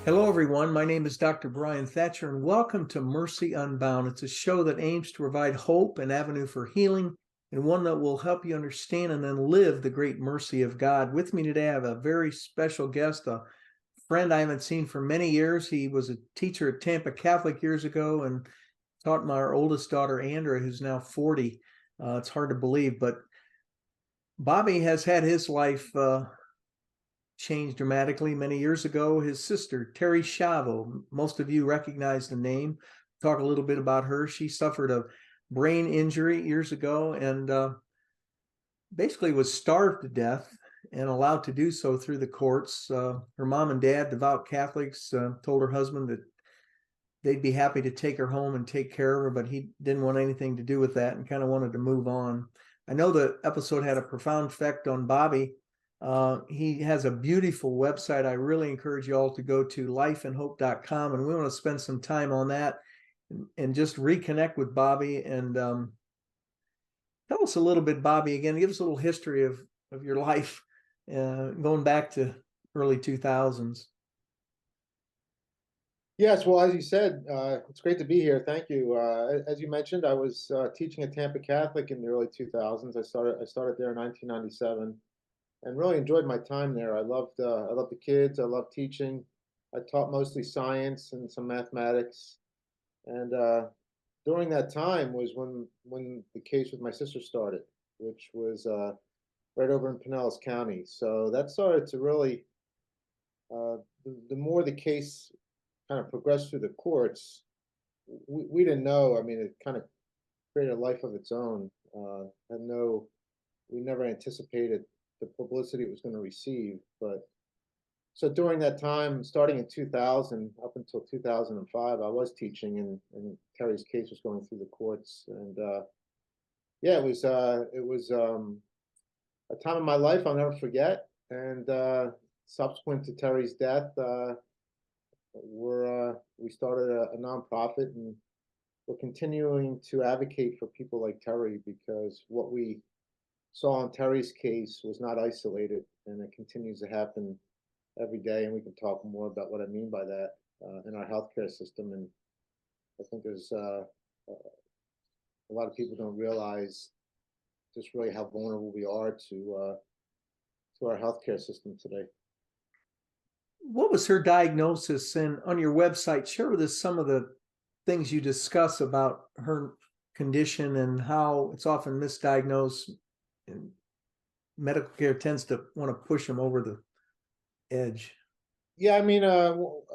Hello, everyone. My name is Dr. Brian Thatcher, and welcome to Mercy Unbound. It's a show that aims to provide hope and avenue for healing, and one that will help you understand and then live the great mercy of God. With me today, I have a very special guest, a friend I haven't seen for many years. He was a teacher at Tampa Catholic years ago and taught my oldest daughter, Andrea, who's now 40. It's hard to believe, but Bobby has had his life changed dramatically many years ago. His sister, Terri Schiavo, most of you recognize the name. Talk a little bit about her. She suffered a brain injury years ago and basically was starved to death and allowed to do so through the courts. Her mom and dad, devout Catholics, told her husband that they'd be happy to take her home and take care of her, but he didn't want anything to do with that and kind of wanted to move on. I know the episode had a profound effect on Bobby. He has a beautiful website. I really encourage you all to go to lifeandhope.com, and we want to spend some time on that and just reconnect with Bobby. And tell us a little bit, Bobby, again, give us a little history of your life going back to early 2000s. Yes, well, as you said, it's great to be here. Thank you. As you mentioned, I was teaching at Tampa Catholic in the early 2000s. I started there in 1997, and really enjoyed my time there. I loved the kids. I loved teaching. I taught mostly science and some mathematics. And during that time was when the case with my sister started, which was right over in Pinellas County. So that started to really the more the case kind of progressed through the courts, we didn't know. I mean, it kind of created a life of its own. We never anticipated the publicity it was going to receive. But so during that time, starting in 2000 up until 2005, I was teaching, and Terry's case was going through the courts. And yeah, it was a time in my life I'll never forget. And subsequent to Terry's death, we started a nonprofit, and we're continuing to advocate for people like Terry, because what we saw in Terry's case was not isolated, and it continues to happen every day. And we can talk more about what I mean by that in our healthcare system. And I think there's a lot of people don't realize just really how vulnerable we are to our healthcare system today. What was her diagnosis? And on your website, share with us some of the things you discuss about her condition and how it's often misdiagnosed, and medical care tends to want to push them over the edge. Yeah, I mean, I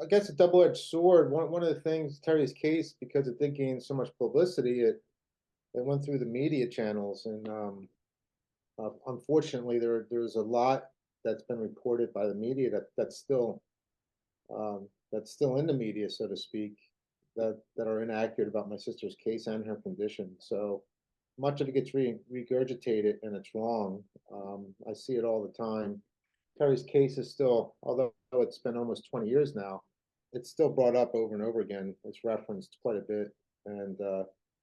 guess a double-edged sword. One of the things, Terry's case, because it did gain so much publicity, it went through the media channels, and unfortunately, there's a lot that's been reported by the media that's still in the media, so to speak, that are inaccurate about my sister's case and her condition. So much of it gets regurgitated, and it's wrong. I see it all the time. Terry's case is still, although it's been almost 20 years now, it's still brought up over and over again. It's referenced quite a bit. And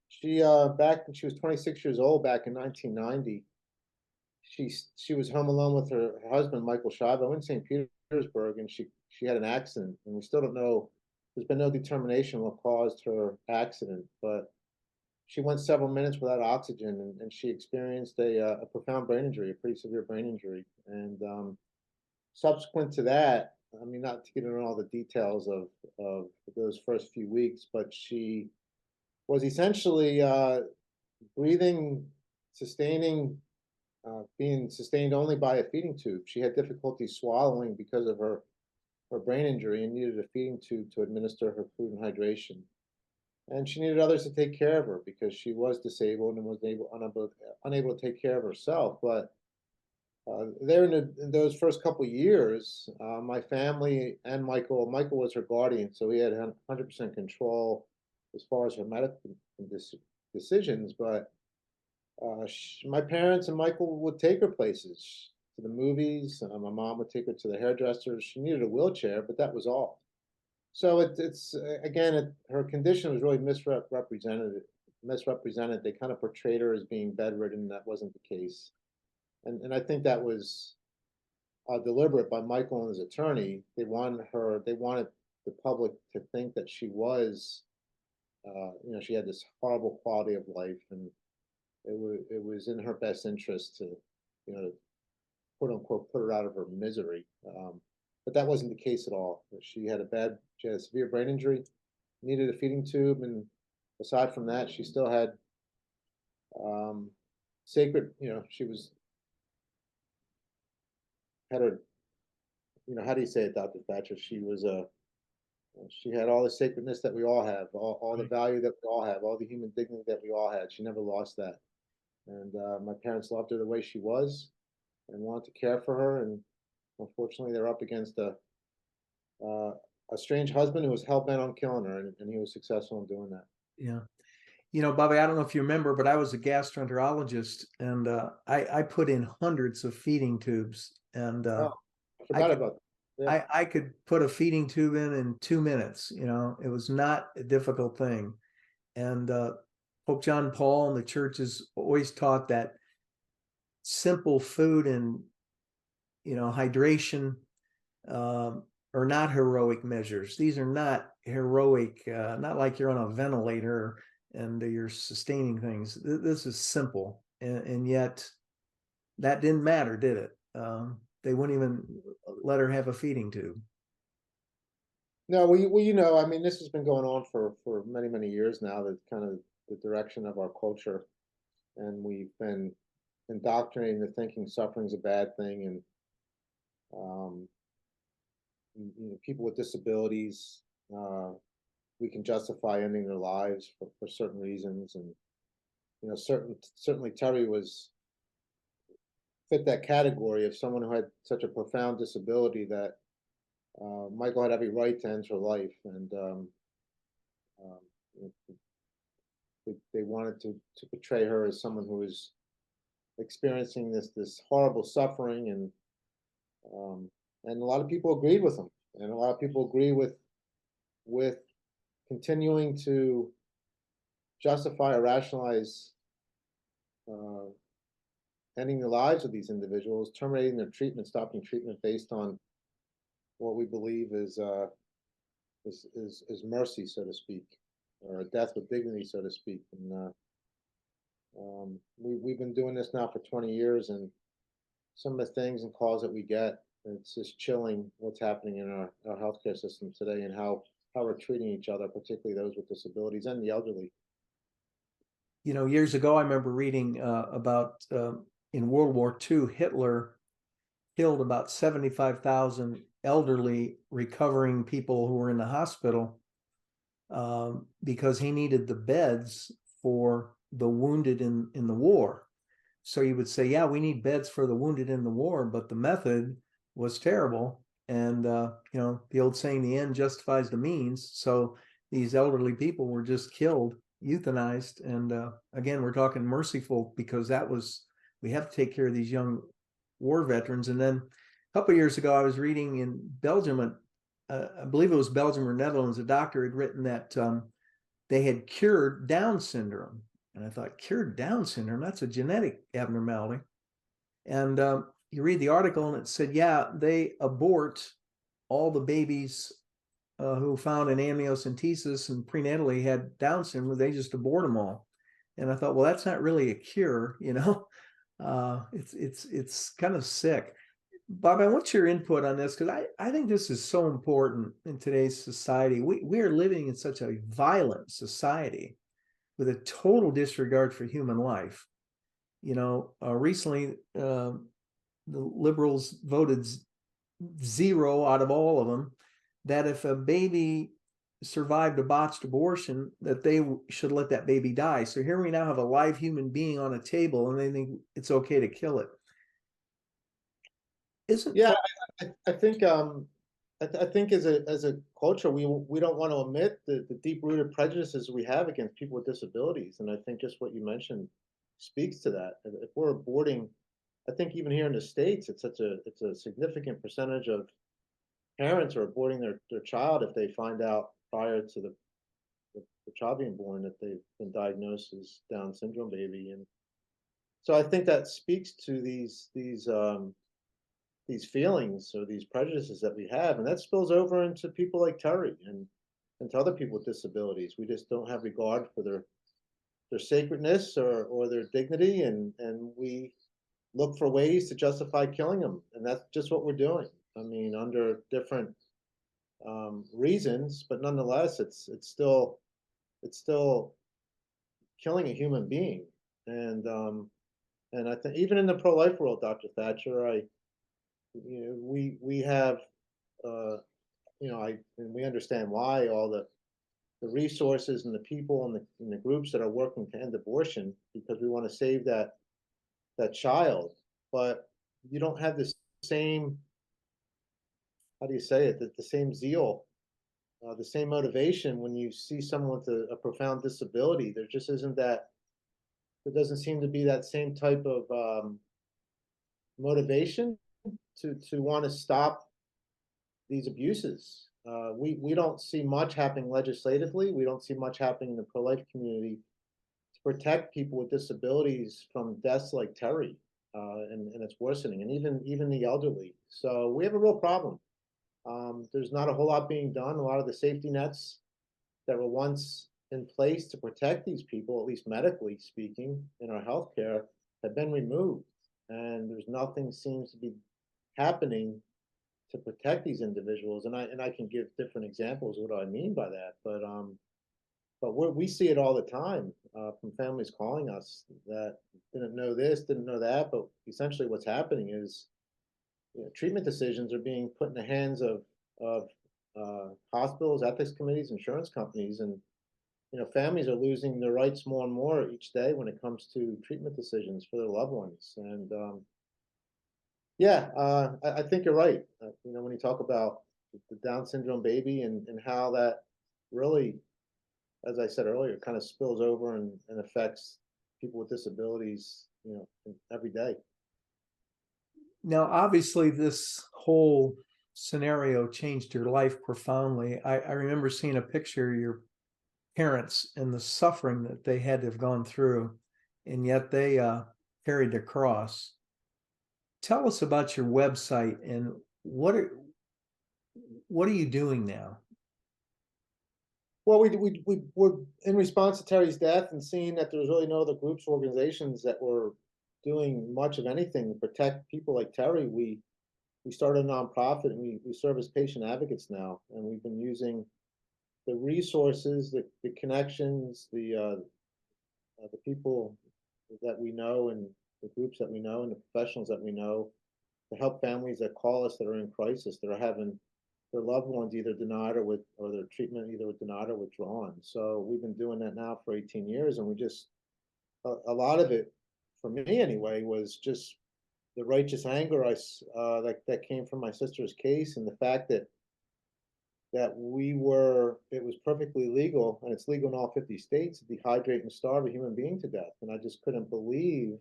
she back when she was 26 years old, back in 1990, she was home alone with her husband, Michael Schiavo, in St. Petersburg, and she had an accident, and we still don't know. There's been no determination what caused her accident, but she went several minutes without oxygen, and she experienced a profound brain injury, a pretty severe brain injury. And subsequent to that, I mean, not to get into all the details of those first few weeks, but she was essentially breathing, sustaining, being sustained only by a feeding tube. She had difficulty swallowing because of her brain injury, and needed a feeding tube to administer her food and hydration. And she needed others to take care of her because she was disabled and was unable to take care of herself. But there in those first couple of years, my family and Michael was her guardian, so he had 100% control as far as her medical decisions. But my parents and Michael would take her places, to the movies. My mom would take her to the hairdresser. She needed a wheelchair, but that was all. So it's again, her condition was really misrepresented. They kind of portrayed her as being bedridden. That wasn't the case, and I think that was deliberate by Michael and his attorney. They wanted the public to think that she was, she had this horrible quality of life, and it was in her best interest to, quote unquote, put her out of her misery. But that wasn't the case at all. She had a severe brain injury, needed a feeding tube, and aside from that, she still had um, sacred. She was had her. How do you say it, Dr. Thatcher? She had all the sacredness that we all have, all the Right. value that we all have, all the human dignity that we all had. She never lost that. And my parents loved her the way she was and wanted to care for her. And unfortunately, they're up against uh, a strange husband who was hell bent on killing her, and he was successful in doing that. Yeah. Bobby, I don't know if you remember, but I was a gastroenterologist, and I put in hundreds of feeding tubes, and Oh, I I forgot could about that. Yeah. I could put a feeding tube in 2 minutes. It was not a difficult thing. And Pope John Paul and the church has always taught that simple food and hydration are not heroic measures. These are not heroic, not like you're on a ventilator and you're sustaining things. This is simple, and yet that didn't matter, did it? They wouldn't even let her have a feeding tube. No, I mean, this has been going on for many, many years now. That's kind of the direction of our culture, and we've been indoctrinating the thinking suffering's a bad thing, and um, people with disabilities, uh, we can justify ending their lives for certain reasons, and certainly Terry was fit that category of someone who had such a profound disability that Michael had every right to end her life, and um, they wanted to portray her as someone who was experiencing this horrible suffering, um, and a lot of people agreed with him, and a lot of people agree with continuing to justify or rationalize uh, ending the lives of these individuals, terminating their treatment, stopping treatment based on what we believe is mercy, so to speak, or a death with dignity, so to speak. And we've been doing this now for 20 years, and some of the things and calls that we get, it's just chilling what's happening in our healthcare system today, and how we're treating each other, particularly those with disabilities and the elderly. Years ago, I remember reading about in World War II, Hitler killed about 75,000 elderly recovering people who were in the hospital because he needed the beds for the wounded in the war. So you would say, yeah, we need beds for the wounded in the war, but the method was terrible. And, the old saying, the end justifies the means. So these elderly people were just killed, euthanized. And again, we're talking merciful because we have to take care of these young war veterans. And then a couple of years ago, I was reading in Belgium, I believe it was Belgium or Netherlands, a doctor had written that they had cured Down syndrome. And I thought, cured Down syndrome? That's a genetic abnormality. And you read the article and it said, yeah, they abort all the babies who found an amniocentesis and prenatally had Down syndrome. They just abort them all. And I thought, well, that's not really a cure, it's kind of sick. Bob, I want your input on this because I think this is so important in today's society. We are living in such a violent society with a total disregard for human life. Recently, the liberals voted zero out of all of them that if a baby survived a botched abortion, that they should let that baby die. So here we now have a live human being on a table and they think it's okay to kill it. Isn't Yeah, I think I think as a culture, we don't want to admit the deep rooted prejudices we have against people with disabilities, and I think just what you mentioned speaks to that. If we're aborting, I think even here in the States, it's a significant percentage of parents are aborting their child if they find out prior to the child being born that they've been diagnosed as Down syndrome baby, and so I think that speaks to these these feelings or these prejudices that we have, and that spills over into people like Terry and to other people with disabilities. We just don't have regard for their sacredness or their dignity, and we look for ways to justify killing them, and that's just what we're doing. I mean, under different reasons, but nonetheless, it's still killing a human being. And I think even in the pro-life world, Dr. Thatcher, we have and we understand why all the resources and the people and the groups that are working to end abortion, because we want to save that child. But you don't have the same, how do you say it, the same zeal, the same motivation when you see someone with a profound disability. There just isn't that, there doesn't seem to be that same type of motivation to want to stop these abuses. We don't see much happening legislatively. We don't see much happening in the pro-life community to protect people with disabilities from deaths like Terry, and it's worsening, and even the elderly. So we have a real problem. There's not a whole lot being done. A lot of the safety nets that were once in place to protect these people, at least medically speaking, in our healthcare, have been removed, and there's nothing seems to be happening to protect these individuals. And I can give different examples of what I mean by that, but we see it all the time from families calling us that didn't know this, didn't know that, but essentially what's happening is, treatment decisions are being put in the hands of hospitals, ethics committees, insurance companies, and families are losing their rights more and more each day when it comes to treatment decisions for their loved ones. And I think you're right. When you talk about the Down syndrome baby and how that really, as I said earlier, kind of spills over and affects people with disabilities, every day. Now, obviously, this whole scenario changed your life profoundly. I remember seeing a picture of your parents and the suffering that they had to have gone through, and yet they carried the cross. Tell us about your website and what are you doing now? Well, we're in response to Terry's death and seeing that there was really no other groups or organizations that were doing much of anything to protect people like Terry. We started a nonprofit, and we serve as patient advocates now, and we've been using the resources, the connections, the people that we know, and the groups that we know, and the professionals that we know, to help families that call us that are in crisis, that are having their loved ones either denied or their treatment either denied or withdrawn. So we've been doing that now for 18 years, and we just, a lot of it, for me anyway, was just the righteous anger that came from my sister's case, and the fact that it was perfectly legal, and it's legal in all 50 states, to dehydrate and starve a human being to death. And I just couldn't believe,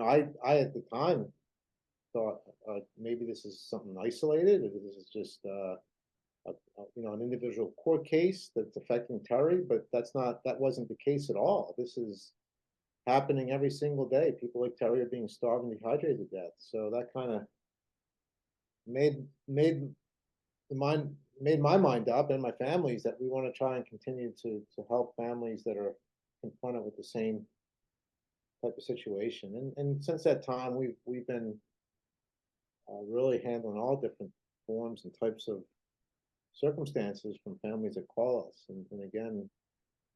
I at the time thought maybe this is something isolated, or this is just an individual court case that's affecting Terry, but that wasn't the case at all. This is happening every single day. People like Terry are being starved and dehydrated to death. So that kind of made my mind up, and my family's, that we want to try and continue to help families that are confronted with the same type of situation. And since that time, we've been really handling all different forms and types of circumstances from families that call us. And again,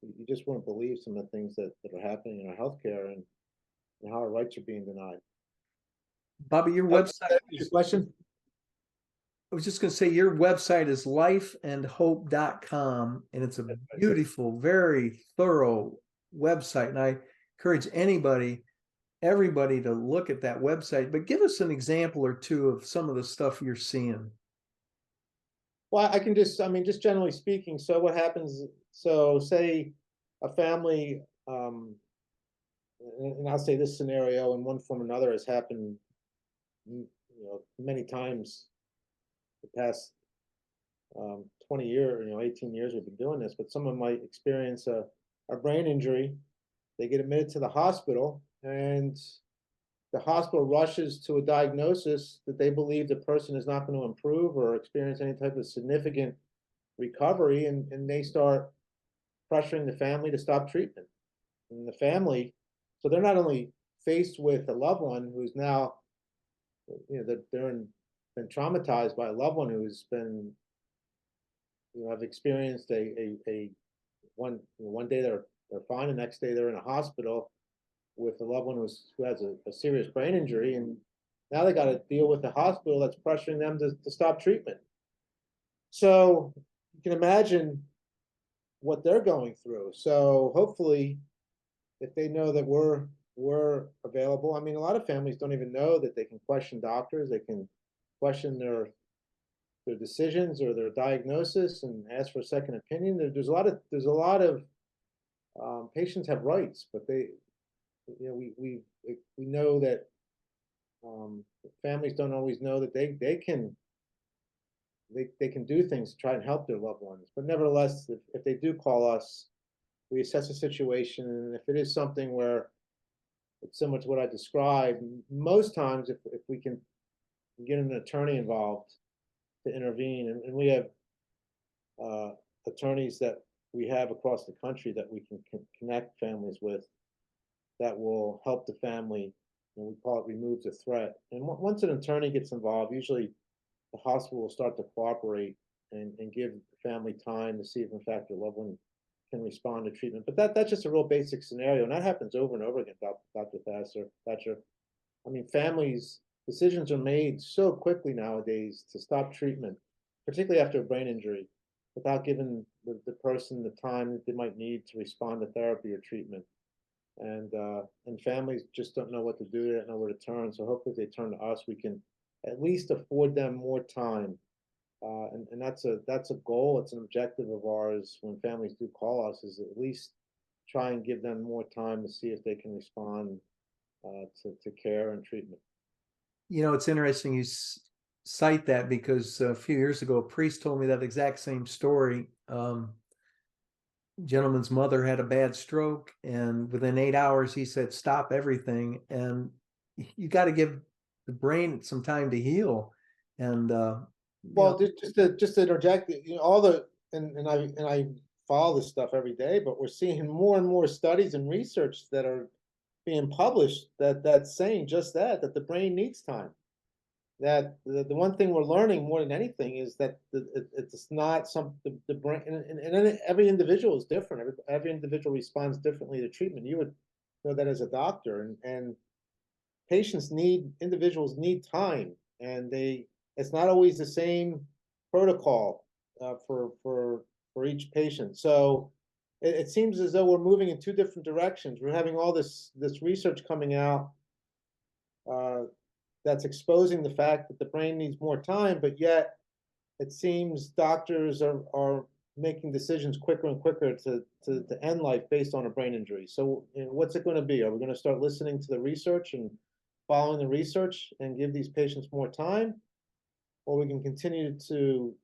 you just wouldn't believe some of the things that are happening in our healthcare, and how our rights are being denied. Bobby, your website Your question? I was just going to say your website is lifeandhope.com, and it's a beautiful, very thorough website. And I encourage everybody to look at that website. But give us an example or two of some of the stuff you're seeing. Well, I can just generally speaking. So what happens, so say a family, and I'll say this scenario in one form or another has happened, many times the past 20 years, 18 years we've been doing this, but someone might experience a brain injury. They get admitted to the hospital, and the hospital rushes to a diagnosis that they believe the person is not going to improve or experience any type of significant recovery, and they start pressuring the family to stop treatment. And the family, so they're not only faced with a loved one who's now, that been traumatized by a loved one who's been, have experienced a one day they're fine, the next day they're in a hospital with a loved one who has a serious brain injury, and now they got to deal with the hospital that's pressuring them to stop treatment. So you can imagine what they're going through. So hopefully, if they know that we're available, I mean, a lot of families don't even know that they can question doctors, they can question their decisions or their diagnosis and ask for a second opinion. There's a lot of patients have rights, but we know that families don't always know that they can do things to try and help their loved ones. But nevertheless, if they do call us, we assess the situation, and if it is something where it's similar to what I described, most times if we can get an attorney involved to intervene, and we have attorneys that we have across the country that we can connect families with that will help the family, and we call it remove the threat. And once an attorney gets involved, usually the hospital will start to cooperate and give the family time to see if in fact their loved one can respond to treatment. But that's just a real basic scenario, and that happens over and over again, Dr. Thatcher. I mean, families, decisions are made so quickly nowadays to stop treatment, particularly after a brain injury, without giving the person the time that they might need to respond to therapy or treatment. And families just don't know what to do, they don't know where to turn. So hopefully, if they turn to us, we can at least afford them more time. And that's a goal. It's an objective of ours when families do call us, is at least try and give them more time to see if they can respond to care and treatment. It's interesting you cite that, because a few years ago, a priest told me that exact same story. Gentleman's mother had a bad stroke, and within 8 hours, he said, stop everything. And you got to give the brain some time to heal. And well, just to interject, and I follow this stuff every day, but we're seeing more and more studies and research that are being published that's saying just that the brain needs time. That the one thing we're learning more than anything is that it's not the brain, and every individual is different. Every individual responds differently to treatment. You would know that as a doctor, and individuals need time, and it's not always the same protocol for each patient. So it seems as though we're moving in two different directions. We're having all this research coming out that's exposing the fact that the brain needs more time, but yet it seems doctors are making decisions quicker and quicker to end life based on a brain injury. So what's it going to be? Are we going to start listening to the research and following the research and give these patients more time, or we can continue to,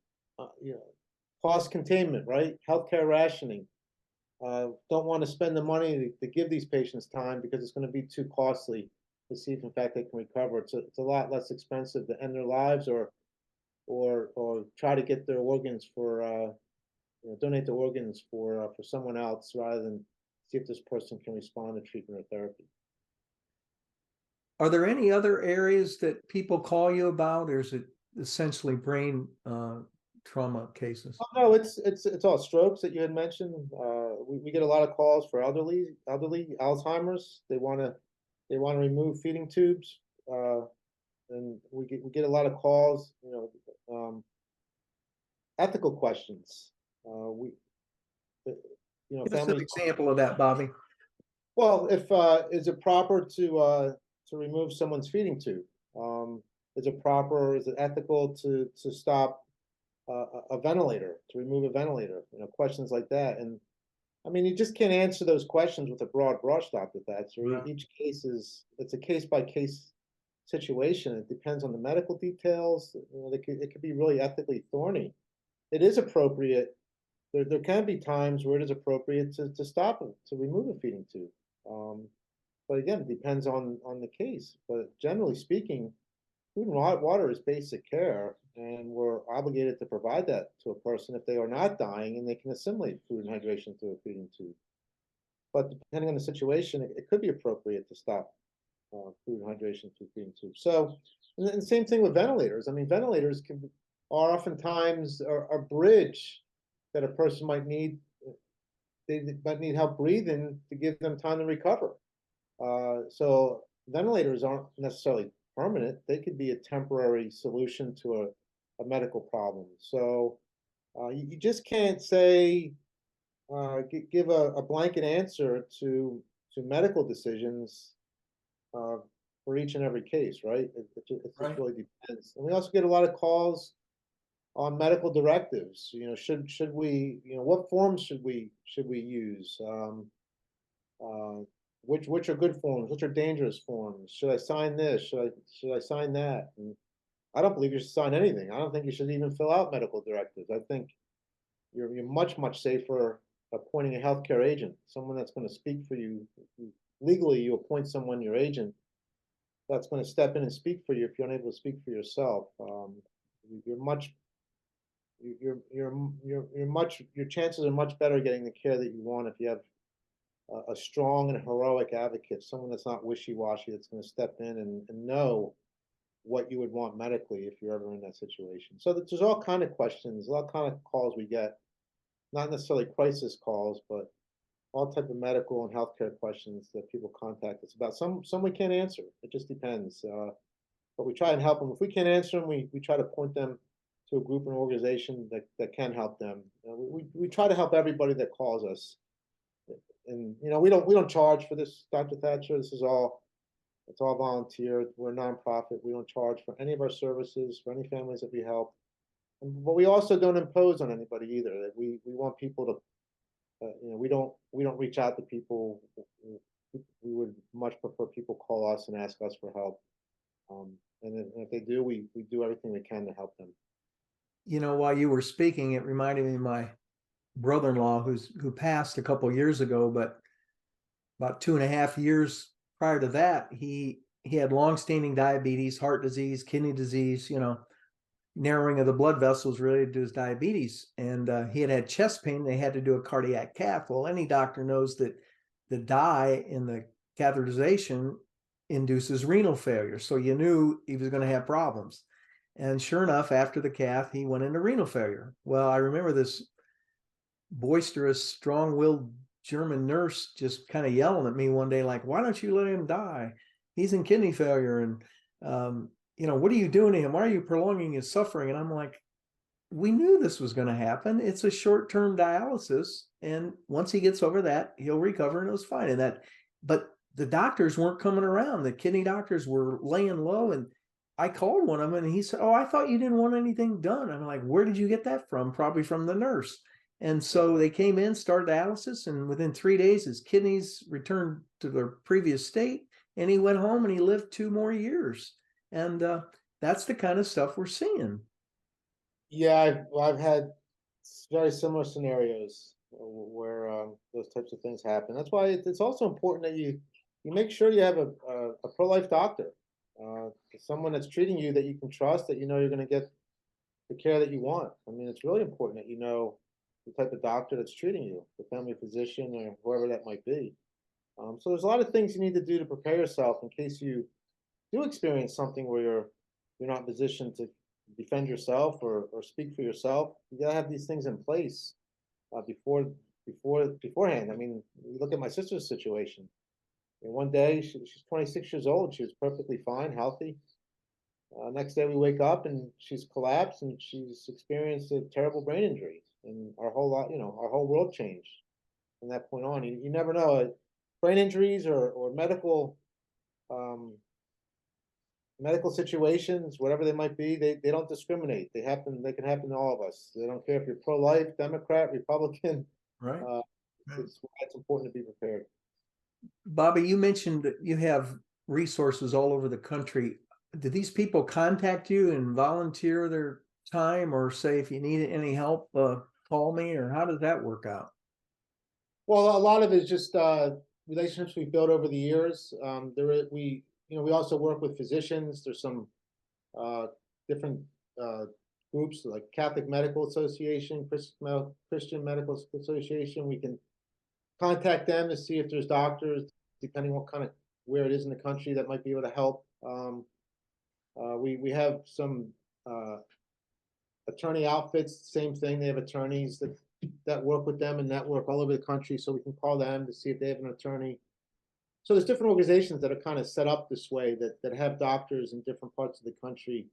cost containment, right? Healthcare rationing. Don't want to spend the money to give these patients time because it's going to be too costly to see if in fact they can recover. It's a lot less expensive to end their lives, or try to get their organs for donate the organs for someone else, rather than see if this person can respond to treatment or therapy. Are there any other areas that people call you about, or is it essentially brain trauma cases? Oh, no, it's all strokes that you had mentioned. We get a lot of calls for elderly Alzheimer's. They want to remove feeding tubes, and we get a lot of calls. Ethical questions. Give us an Families. example of that, Bobby. Well, if is it proper to remove someone's feeding tube? Is it ethical to stop a ventilator, to remove a ventilator? Questions like that. And I mean, you just can't answer those questions with a broad brush, Dr. Thatcher. Right. Each case it's a case by case situation. It depends on the medical details. It could be really ethically thorny. It is appropriate. There can be times where it is appropriate to stop it, to remove a feeding tube. But again, it depends on the case. But generally speaking, food and water is basic care, and we're obligated to provide that to a person if they are not dying and they can assimilate food and hydration through a feeding tube. But depending on the situation, it could be appropriate to stop food and hydration through feeding tubes. So, and the same thing with ventilators. I mean, ventilators are oftentimes a bridge that a person might need. They might need help breathing to give them time to recover. So ventilators aren't necessarily permanent. They could be a temporary solution to a medical problem. So you just can't say give a blanket answer to medical decisions for each and every case, right? It just Right. really depends. And we also get a lot of calls on medical directives. Should we, what forms should we use? Uh, which are good forms? Which are dangerous forms? Should I sign this? Should I sign that? And I don't believe you should sign anything. I don't think you should even fill out medical directives. I think you're much safer appointing a healthcare agent, someone that's going to speak for you. Legally, you appoint someone your agent that's going to step in and speak for you if you're unable to speak for yourself. You're much your chances are much better getting the care that you want if you have a strong and heroic advocate, someone that's not wishy-washy, that's going to step in and know what you would want medically if you're ever in that situation. So there's all kind of questions, a lot kind of calls we get, not necessarily crisis calls, but all type of medical and healthcare questions that people contact us about. Some we can't answer. It just depends. But we try and help them. If we can't answer them, we try to point them to a group and organization that can help them. We try to help everybody that calls us. And we don't charge for this, Dr. Thatcher. It's all volunteer. We're a nonprofit. We don't charge for any of our services for any families that we help. But we also don't impose on anybody either. That we want people to, we don't reach out to people. We would much prefer people call us and ask us for help. And if they do, we do everything we can to help them. While you were speaking, it reminded me of my brother-in-law who passed a couple of years ago, but about 2.5 years prior to that, he had long-standing diabetes, heart disease, kidney disease, narrowing of the blood vessels related to his diabetes. And he had chest pain. They had to do a cardiac cath. Well, any doctor knows that the dye in the catheterization induces renal failure. So you knew he was going to have problems. And sure enough, after the cath, he went into renal failure. Well, I remember this boisterous, strong-willed German nurse just kind of yelling at me one day, like, why don't you let him die? He's in kidney failure. And, what are you doing to him? Why are you prolonging his suffering? And I'm like, we knew this was going to happen. It's a short-term dialysis. And once he gets over that, he'll recover and it was fine. But the doctors weren't coming around. The kidney doctors were laying low. And I called one of them and he said, oh, I thought you didn't want anything done. I'm like, where did you get that from? Probably from the nurse. And so they came in, started dialysis, and within 3 days, his kidneys returned to their previous state, and he went home and he lived 2 more years. And that's the kind of stuff we're seeing. Yeah, I've had very similar scenarios where those types of things happen. That's why it's also important that you make sure you have a pro-life doctor, someone that's treating you that you can trust, that you're going to get the care that you want. I mean, it's really important that you know the type of doctor that's treating you, the family physician or whoever that might be. So there's a lot of things you need to do to prepare yourself in case you do experience something where you're not in position to defend yourself or speak for yourself. You gotta have these things in place beforehand. I mean, you look at my sister's situation. And one day she's 26 years old. She was perfectly fine, healthy. Next day we wake up and she's collapsed and she's experienced a terrible brain injury, and our whole world changed from that point on. You never know, brain injuries or medical situations, whatever they might be, they don't discriminate. They can happen to all of us. They don't care if you're pro-life, Democrat, Republican. Right. It's important to be prepared. Bobby, you mentioned that you have resources all over the country. Do these people contact you and volunteer their time, or say, if you need any help, call me, or how does that work out? Well, a lot of it is just relationships we've built over the years. We also work with physicians. There's some uh, different uh, groups like Catholic Medical Association, Christian Medical Association. We can contact them to see if there's doctors, depending what kind of where it is in the country, that might be able to help. We have some uh, attorney outfits, same thing. They have attorneys that work with them and network all over the country, so we can call them to see if they have an attorney. So there's different organizations that are kind of set up this way that have doctors in different parts of the country.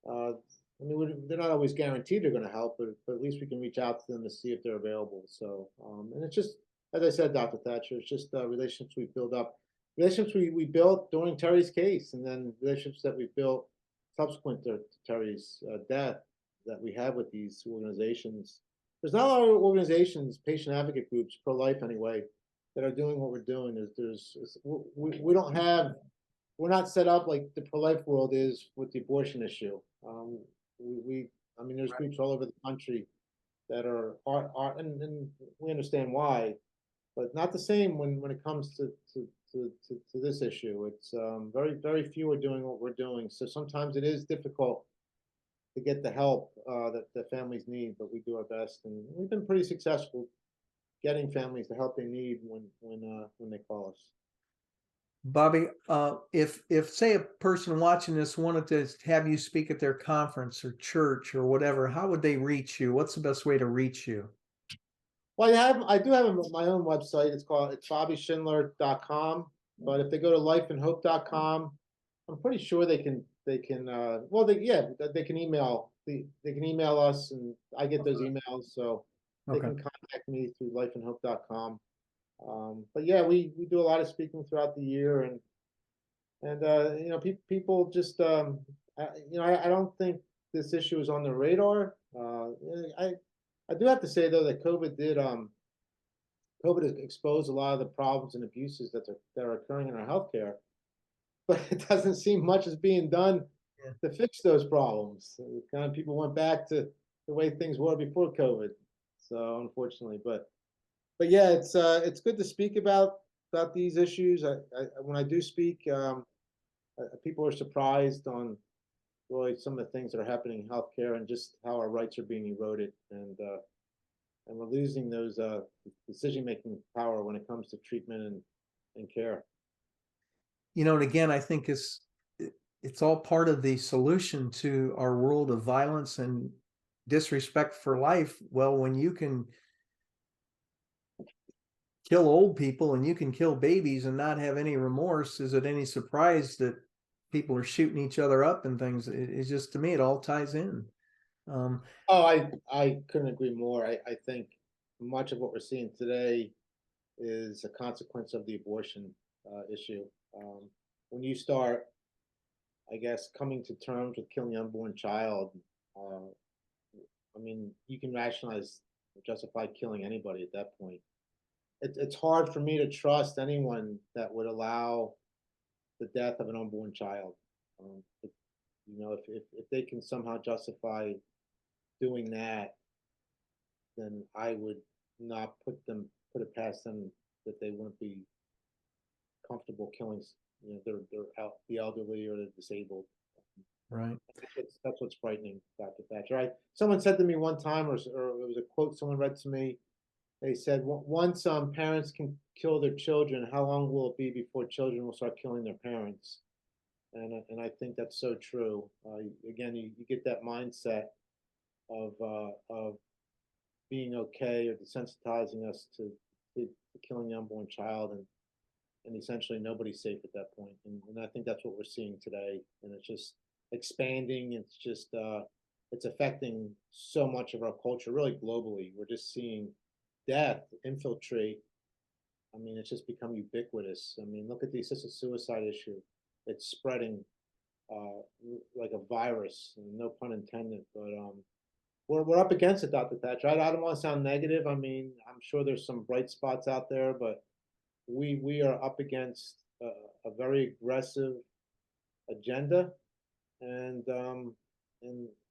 I mean, they're not always guaranteed they're going to help, but at least we can reach out to them to see if they're available. So, and it's just, as I said, Dr. Thatcher, it's just relationships we build up, relationships we built during Terry's case, and then relationships that we built subsequent to Terry's death that we have with these organizations. There's not a lot of organizations, patient advocate groups, pro-life anyway, that are doing what we're doing. We don't have, we're not set up like the pro-life world is with the abortion issue. I mean, there's groups all over the country that are and we understand why, but not the same when it comes to this issue. It's very few are doing what we're doing. So sometimes it is difficult to get the help that the families need, but we do our best, and we've been pretty successful getting families the help they need when they call us. Bobby, if say a person watching this wanted to have you speak at their conference or church or whatever, how would they reach you? What's the best way to reach you? Well, I do have my own website. It's bobbyschindler.com. But if they go to lifeandhope.com, I'm pretty sure they can well they can email they can email us, and I get those emails, so they can contact me through lifeandhope.com. But yeah, we do a lot of speaking throughout the year, and people just I don't think this issue is on the radar. I do have to say though that COVID has exposed a lot of the problems and abuses that are occurring in our healthcare, but it doesn't seem much is being done to fix those problems. Kind of people went back to the way things were before COVID. So unfortunately, but yeah, it's good to speak about these issues. When I do speak, people are surprised on really some of the things that are happening in healthcare and just how our rights are being eroded, and we're losing those decision-making power when it comes to treatment and care. And again, I think it's all part of the solution to our world of violence and disrespect for life. Well, when you can kill old people and you can kill babies and not have any remorse, is it any surprise that people are shooting each other up and things? It's just, to me, it all ties in. I couldn't agree more. I think much of what we're seeing today is a consequence of the abortion issue. When you start, I guess, coming to terms with killing an unborn child, I mean, you can rationalize or justify killing anybody at that point. It's hard for me to trust anyone that would allow the death of an unborn child. If they can somehow justify doing that, then I would not put it past them that they wouldn't be comfortable killing, the elderly or the disabled. Right. That's what's frightening, Dr. Thatcher. Someone said to me one time, or it was a quote someone read to me. They said, once parents can kill their children, how long will it be before children will start killing their parents? And I think that's so true. Again, you get that mindset of being okay or desensitizing us to killing the unborn child, and essentially nobody's safe at that point. And I think that's what we're seeing today, and it's just expanding. It's just it's affecting so much of our culture, really globally. We're just seeing death infiltrate. I mean, it's just become ubiquitous. I mean, look at the assisted suicide issue. It's spreading like a virus, no pun intended, but we're up against it, Dr. Thatcher. I don't want to sound negative. I mean, I'm sure there's some bright spots out there, but we are up against a very aggressive agenda, and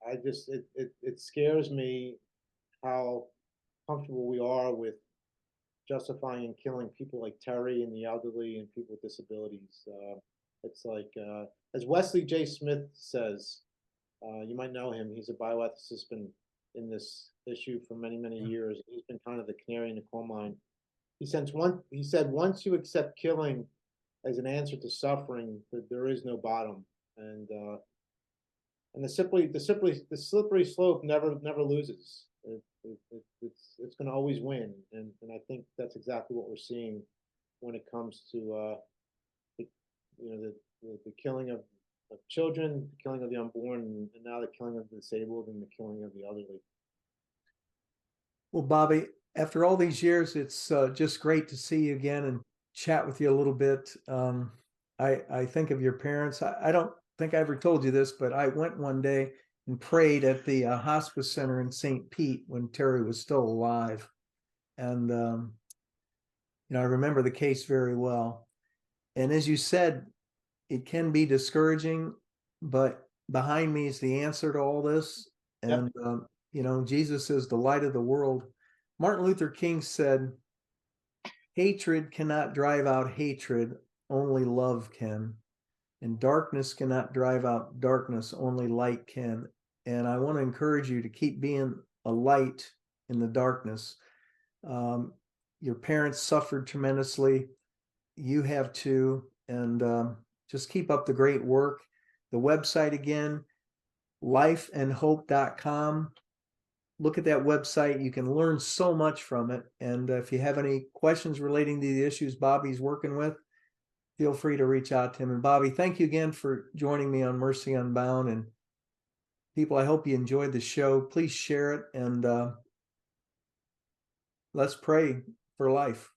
I just it scares me how comfortable we are with justifying and killing people like Terry and the elderly and people with disabilities. It's like, as Wesley J. Smith says, you might know him. He's a bioethicist, been in this issue for many, many years. He's been kind of the canary in the coal mine. He said once you accept killing as an answer to suffering, that there is no bottom, and the slippery slope never loses. It's going to always win, and I think that's exactly what we're seeing when it comes to the killing of children, the killing of the unborn, and now the killing of the disabled and the killing of the elderly. Well, Bobby, after all these years, it's just great to see you again and chat with you a little bit. I think of your parents. I don't think I ever told you this, but I went one day and prayed at the hospice center in St. Pete when Terry was still alive. And, I remember the case very well. And as you said, it can be discouraging, but behind me is the answer to all this. And, Jesus is the light of the world. Martin Luther King said, hatred cannot drive out hatred, only love can. And darkness cannot drive out darkness, only light can. And I want to encourage you to keep being a light in the darkness. Your parents suffered tremendously. You have too. And just keep up the great work. The website again, lifeandhope.com. Look at that website. You can learn so much from it. And if you have any questions relating to the issues Bobby's working with, feel free to reach out to him. And Bobby, thank you again for joining me on Mercy Unbound. And people, I hope you enjoyed the show. Please share it, and let's pray for life.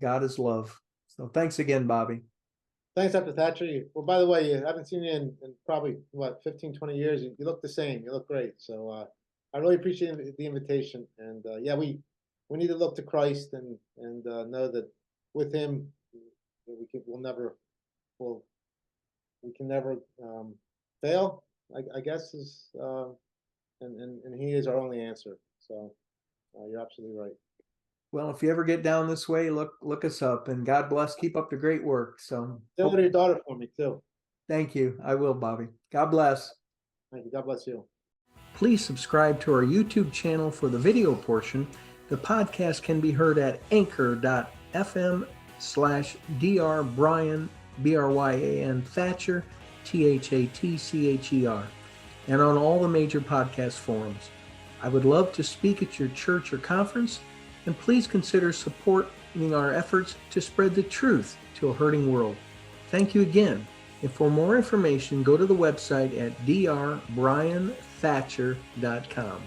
God is love. So thanks again, Bobby. Thanks, Dr. Thatcher. Well, by the way, I haven't seen you in probably, 15, 20 years. You look the same. You look great. So I really appreciate the invitation. And we need to look to Christ and know that with him, we can never fail, I guess, is and he is our only answer. So you're absolutely right. Well, if you ever get down this way, look us up, and God bless. Keep up the great work. So tell your daughter for me too. Thank you. I will, Bobby. God bless. Thank you. God bless you. Please subscribe to our YouTube channel for the video portion. The podcast can be heard at anchor.fm/Dr. Bryan, Bryan Thatcher, Thatcher, and on all the major podcast forums. I would love to speak at your church or conference, and please consider supporting our efforts to spread the truth to a hurting world. Thank you again. And for more information, go to the website at drbryanThatcher.com.